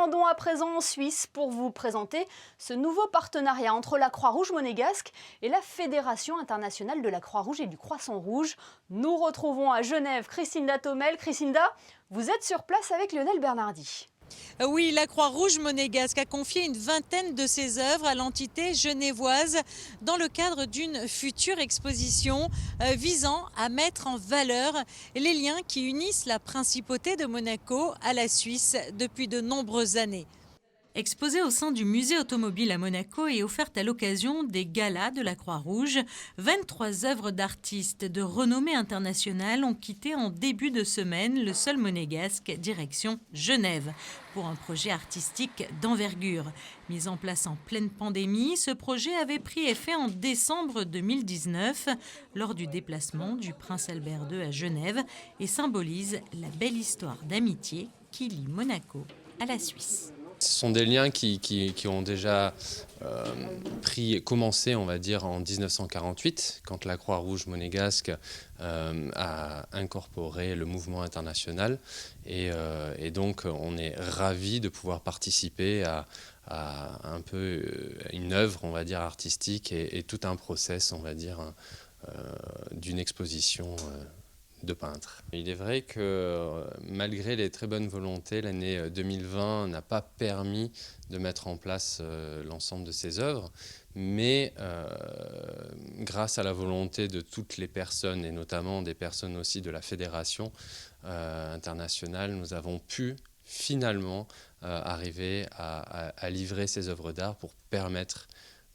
rendons à présent en Suisse pour vous présenter ce nouveau partenariat entre la Croix-Rouge monégasque et la Fédération internationale de la Croix-Rouge et du Croissant-Rouge. Nous retrouvons à Genève Christinda Thomel. Christinda, vous êtes sur place avec Lionel Bernardi. Oui, la Croix-Rouge monégasque a confié une vingtaine de ses œuvres à l'entité genevoise dans le cadre d'une future exposition visant à mettre en valeur les liens qui unissent la principauté de Monaco à la Suisse depuis de nombreuses années. Exposée au sein du musée automobile à Monaco et offerte à l'occasion des galas de la Croix-Rouge, 23 œuvres d'artistes de renommée internationale ont quitté en début de semaine le sol monégasque direction Genève pour un projet artistique d'envergure. Mis en place en pleine pandémie, ce projet avait pris effet en décembre 2019 lors du déplacement du prince Albert II à Genève et symbolise la belle histoire d'amitié qui lie Monaco à la Suisse. Ce sont des liens qui ont déjà commencé, on va dire, en 1948, quand la Croix-Rouge monégasque a incorporé le mouvement international. Et donc, on est ravis de pouvoir participer à un peu une œuvre, on va dire, artistique et tout un process, on va dire, d'une exposition de peintres. Il est vrai que malgré les très bonnes volontés, l'année 2020 n'a pas permis de mettre en place l'ensemble de ces œuvres, mais grâce à la volonté de toutes les personnes, et notamment des personnes aussi de la Fédération internationale, nous avons pu finalement arriver à livrer ces œuvres d'art pour permettre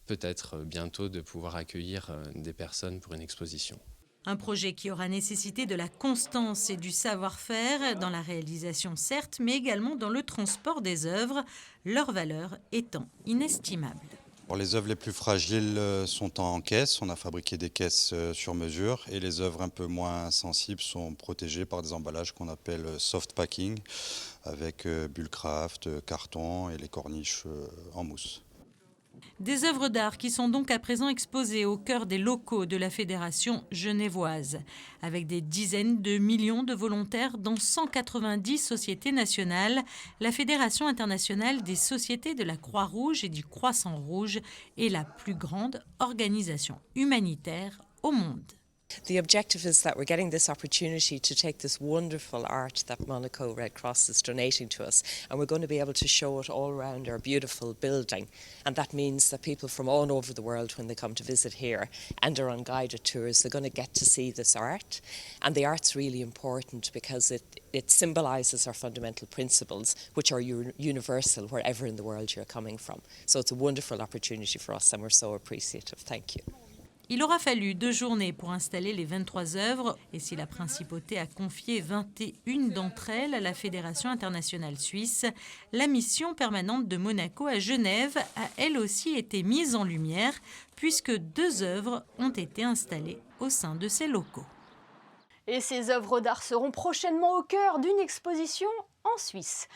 peut-être bientôt de pouvoir accueillir des personnes pour une exposition. Un projet qui aura nécessité de la constance et du savoir-faire dans la réalisation certes, mais également dans le transport des œuvres, leur valeur étant inestimable. Les œuvres les plus fragiles sont en caisse, on a fabriqué des caisses sur mesure et les œuvres un peu moins sensibles sont protégées par des emballages qu'on appelle soft packing avec bullcraft, carton et les corniches en mousse. Des œuvres d'art qui sont donc à présent exposées au cœur des locaux de la Fédération genevoise, avec des dizaines de millions de volontaires dans 190 sociétés nationales. La Fédération internationale des sociétés de la Croix-Rouge et du Croissant-Rouge est la plus grande organisation humanitaire au monde. The objective is that we're getting this opportunity to take this wonderful art that Monaco Red Cross is donating to us, and we're going to be able to show it all around our beautiful building. And that means that people from all over the world, when they come to visit here and are on guided tours, they're going to get to see this art. And the art's really important because it symbolises our fundamental principles, which are universal wherever in the world you're coming from. So it's a wonderful opportunity for us, and we're so appreciative. Thank you. Il aura fallu 2 journées pour installer les 23 œuvres et si la principauté a confié 21 d'entre elles à la Fédération internationale suisse, la mission permanente de Monaco à Genève a elle aussi été mise en lumière puisque 2 œuvres ont été installées au sein de ces locaux. Et ces œuvres d'art seront prochainement au cœur d'une exposition en Suisse.